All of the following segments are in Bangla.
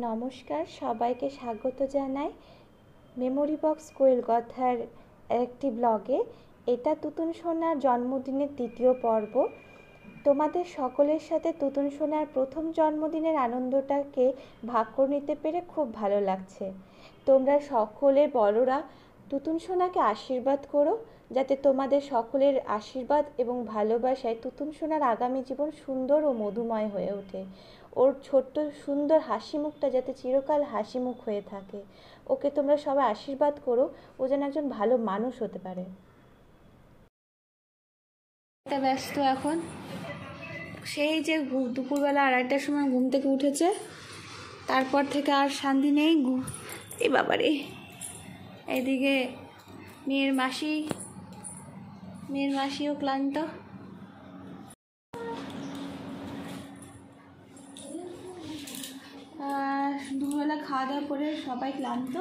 নমস্কার, সবাইকে স্বাগত জানাই মেমোরি বক্স কোয়েল কথার একটি ব্লগে। এটা তুতুন সোনার জন্মদিনের তৃতীয় পর্ব। তোমাদের সকলের সাথে তুতুন সোনার প্রথম জন্মদিনের আনন্দটাকে ভাগ করে নিতে পেরে খুব ভালো লাগছে। তোমরা সকলে বড়রা তুতুন সোনাকে আশীর্বাদ করো, যাতে তোমাদের সকলের আশীর্বাদ এবং ভালোবাসায় তুতুন সোনার আগামী জীবন সুন্দর ও মধুময় হয়ে ওঠে। ওর ছোট্ট সুন্দর হাসি মুখটা যাতে চিরকাল হাসি মুখ হয়ে থাকে। ওকে তোমরা সবাই আশীর্বাদ করো, ও যেন একজন ভালো মানুষ হতে পারে। ব্যস্ত এখন, সেই যে দুপুরবেলা 2:30টার সময় ঘুম থেকে উঠেছে, তারপর থেকে আর শান্তি নেই। এই বাবারে, এইদিকে মেয়ের মাসিও ক্লান্ত। দুপুরবেলা খাওয়া দাওয়া করে সবাই ক্লান্ত।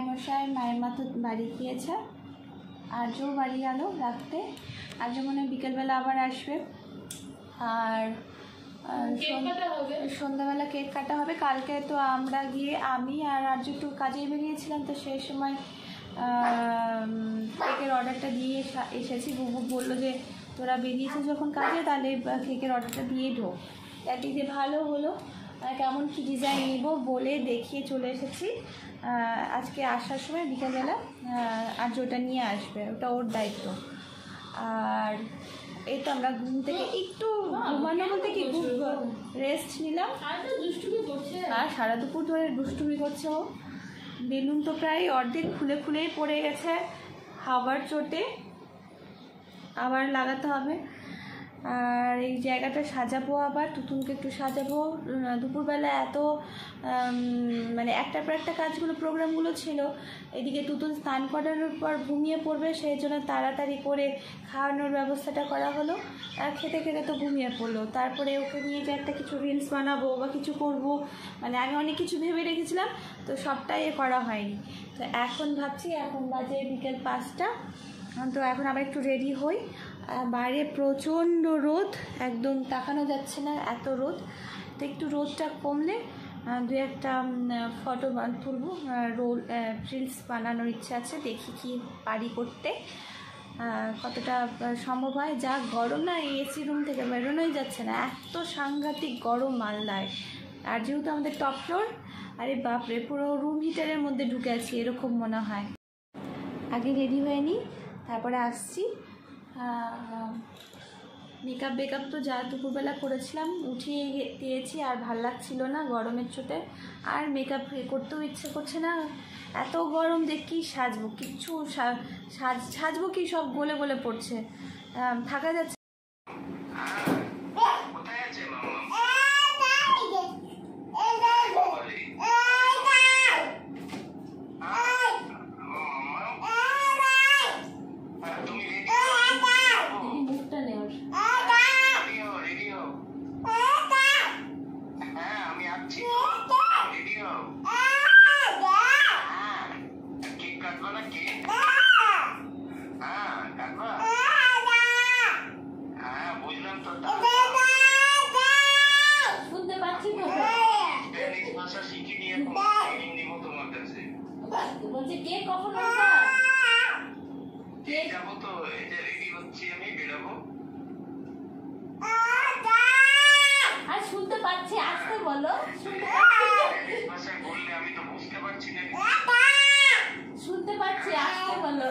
মশাই মায়ের মাথা বাড়ি গিয়েছে, আর্যও বাড়ি গেল রাখতে। আর্য মনে হয় বিকেলবেলা আবার আসবে। আর সন্ধ্যাবেলা কেক কাটা হবে। কালকে তো আমরা গিয়ে আমি আর আর্য একটু কাজে বেরিয়েছিলাম, তো সেই সময় কেকের অর্ডারটা দিয়ে এসেছি। বুবু বললো যে তোরা বেরিয়েছিস যখন কাজে, তাহলে কেকের অর্ডারটা দিয়ে ঢোক। একদিকে ভালো হলো, কেমন কী ডিজাইন নিব বলে দেখিয়ে চলে এসেছি। আজকে আসার সময় বিকেলবেলা আর্য ওটা নিয়ে আসবে, ওটা ওর দায়িত্ব। আর এই তো আমরা ঘুম থেকে একটু ঘুমানো বলতে কি রেস্ট নিলাম, আর সারা দুপুর ধরে দুষ্টুমি করছে ও। বেলুন তো প্রায় অর্ধেক খুলেই পড়ে গেছে, হাওয়ার চোটে আবার লাগাতে হবে। আর এই জায়গাটা সাজাবো, আবার তুতুনকে একটু সাজাবো। দুপুরবেলা এত মানে একটার পর একটা কাজগুলো প্রোগ্রামগুলো ছিল। এদিকে তুতুন স্নান করানোর পর ঘুমিয়ে পড়বে, সেই জন্য তাড়াতাড়ি করে খাওয়ানোর ব্যবস্থাটা করা হলো। আর খেতে খেতে তো ঘুমিয়ে পড়লো। তারপরে ওকে নিয়ে যে একটা কিছু রিলস বানাবো বা কিছু করব, মানে আমি অনেক কিছু ভেবে রেখেছিলাম, তো সবটাই করা হয়নি। তো এখন ভাবছি, এখন বাজে বিকেল 5টা, তো এখন আবার একটু রেডি হই। বাইরে প্রচণ্ড রোদ, একদম তাকানো যাচ্ছে না, এত রোদ। তো একটু রোদটা কমলে দু একটা ফটো তুলব, রিলস বানানোর ইচ্ছা আছে। দেখি কি পারি করতে, কতটা সম্ভব হয়। যা গরম না, এসি রুম থেকে বেরোনোই যাচ্ছে না, এত সাংঘাতিক গরম মালদায়। আর যেহেতু আমাদের টপ ফ্লোর, আরে বাপরে, পুরো রুম হিটারের মধ্যে ঢুকে আছি এরকম মনে হয়। আগে রেডি হয়ে নিই, তারপরে আসছি। মেকআপ তো যা দুপুরবেলা করেছিলাম উঠিয়ে দিয়েছি, আর ভাল লাগছিল না গরমের চোটে। আর মেকআপ করতেও ইচ্ছে করছে না, এত গরম যে কী সাজবো, কিচ্ছু সাজবো কি, সব গলে গলে পড়ছে, থাকা যাচ্ছে। শুনতে পাচ্ছি, আসতে বলো। শুনতে পাচ্ছি, আসতে বলো।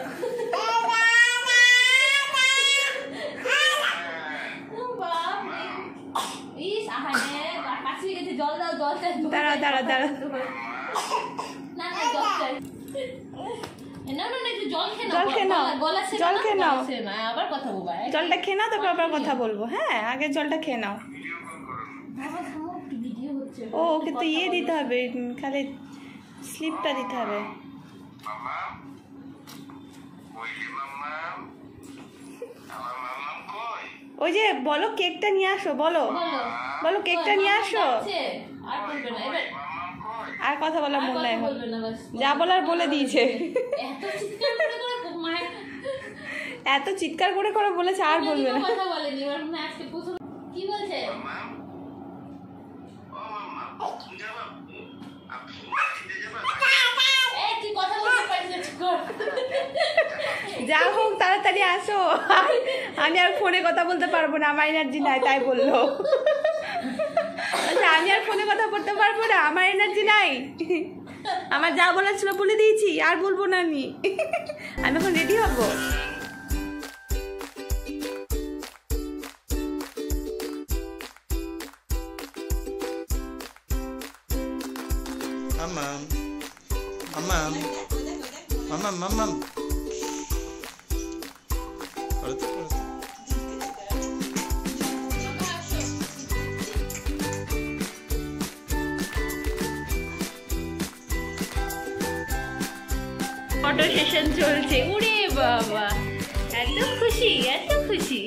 জল দাও, জল দাঁড়া। না জল চাই। আবার কথা বলবো, জলটা খেয়ে নাও, তারপর আবার কথা বলবো। হ্যাঁ, আগে জলটা খেয়ে নাও। ও, ওকে তো ইয়ে দিতে হবে, খালি স্লিপটা দিতে হবে। ওই যে বলো কেকটা নিয়ে আসো, বলো কেকটা নিয়ে আসো। আর কথা বলার মন নাই, যা বলার বলে দিয়েছে। এত চিৎকার করে বলেছে, আর বলবে না। যা হোক তাড়াতাড়ি আসো, আমি আর ফোনে কথা বলতে পারবো না, আমার এনার্জি নাই, তাই বললো। আচ্ছা আমি আর ফোনে কথা বলতে পারবো না, আমার এনার্জি নাই, আমার যা বলার ছিল বলে দিয়েছি, আর বলবো না আমি। আমি এখন রেডি হবো। Mamam. Mamam. Mamam, mamam. Orada, orada. Photo session চলছে, উড়ে বাবা এত খুশি, এত খুশি।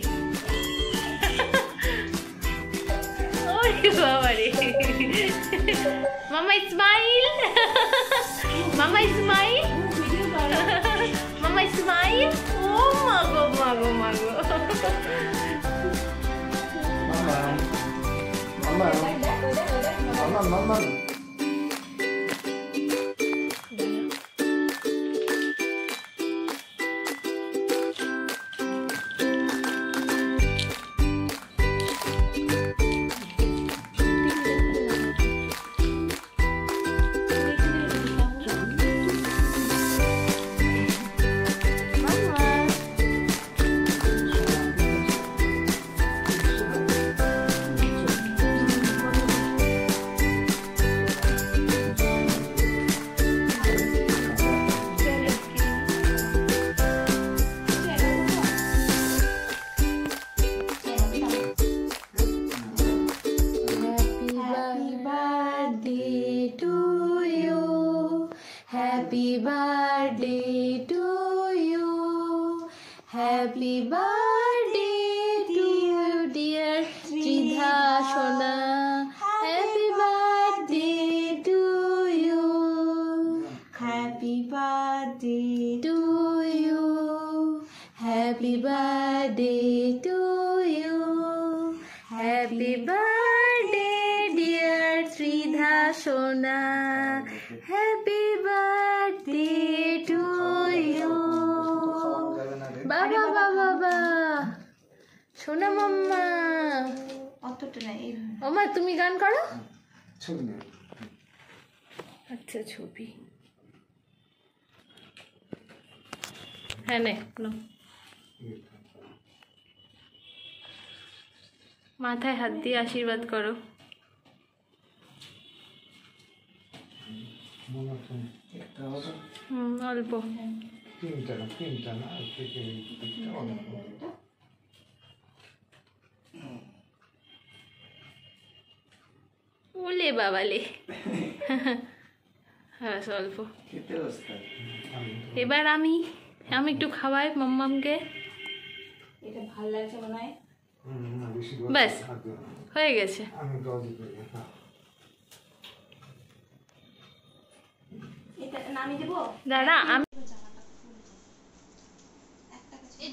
ওরে বাবা রে, মামা স্মাইল, মামা স্মাইল, মামা স্মাইল। ও মাগো মাগো মাগো। Mamam. Mamam. Mamam, mamam. Happy birthday to you. Happy birthday to you, dear Tridha Shona. Happy birthday to you. Happy birthday to you. Happy birthday to you. Happy birthday, dear Tridha Shona. Happy birthday to you. বাবা বাবা বাবা সোনা মাম্মা, অতটা না। ওমা তুমি গান করো। আচ্ছা ছবি, হ্যাঁ নে মাথায় হাত দিয়ে আশীর্বাদ করো। অল্প ওলে বাবালে, হ্যাঁ অল্প। এবার আমি একটু খাওয়াই মাম্মামকে। এটা ভালো লাগছে মনে হয়, ব্যাস হয়ে গেছে। দাঁড়া আমি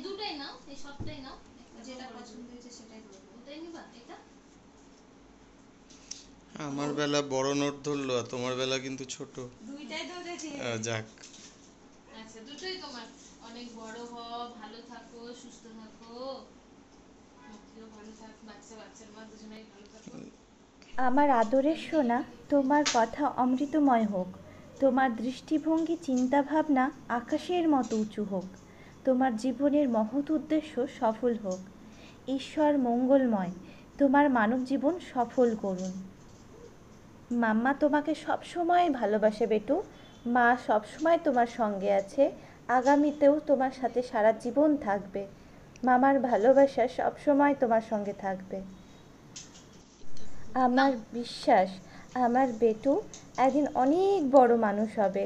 দুটাই নাও, এই সবটাই নাও, যেটা পছন্দ হয়েছে সেটাই করবো, ওটাই নিবা। এটা আমার বেলা বড় নোট ধরলো, আর তোমার বেলা কিন্তু ছোট। দুইটাই ধরেছি। যাক, আচ্ছা দুটোই তোমার। অনেক বড় হও, ভালো থাকো, সুস্থ থাকো, তুমিও ভালো থাক, বাচ্চার মা দুজনেই ভালো থাকো। আমার আদরের সোনা, তোমার কথা অমৃতময় হোক, তোমার দৃষ্টিভঙ্গি চিন্তাভাবনা আকাশের মতো উঁচু হোক, তোমার জীবনের মহৎ উদ্দেশ্য সফল হোক, ঈশ্বর মঙ্গলময়, তোমার মানব জীবন সফল করুন। মাম্মা তোমাকে সবসময় ভালোবাসে বেটু, মা সবসময় তোমার সঙ্গে আছে, আগামীতেও তোমার সাথে সারা জীবন থাকবে। মামার ভালোবাসা সবসময় তোমার সঙ্গে থাকবে। আমার বিশ্বাস আমার বেটু একদিন অনেক বড় মানুষ হবে,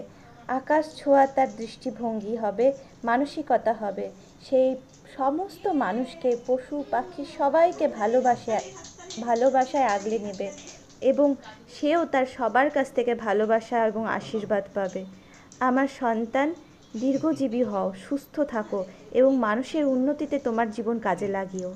আকাশ ছোঁয়া তার দৃষ্টিভঙ্গি হবে, মানসিকতা হবে, সেই সমস্ত মানুষকে, পশু পাখি সবাইকে ভালোবাসায় আগলে নেবে এবং সেও তার সবার কাছ থেকে ভালোবাসা এবং আশীর্বাদ পাবে। আমার সন্তান দীর্ঘজীবী হও, সুস্থ থাকো এবং মানুষের উন্নতিতে তোমার জীবন কাজে লাগিও।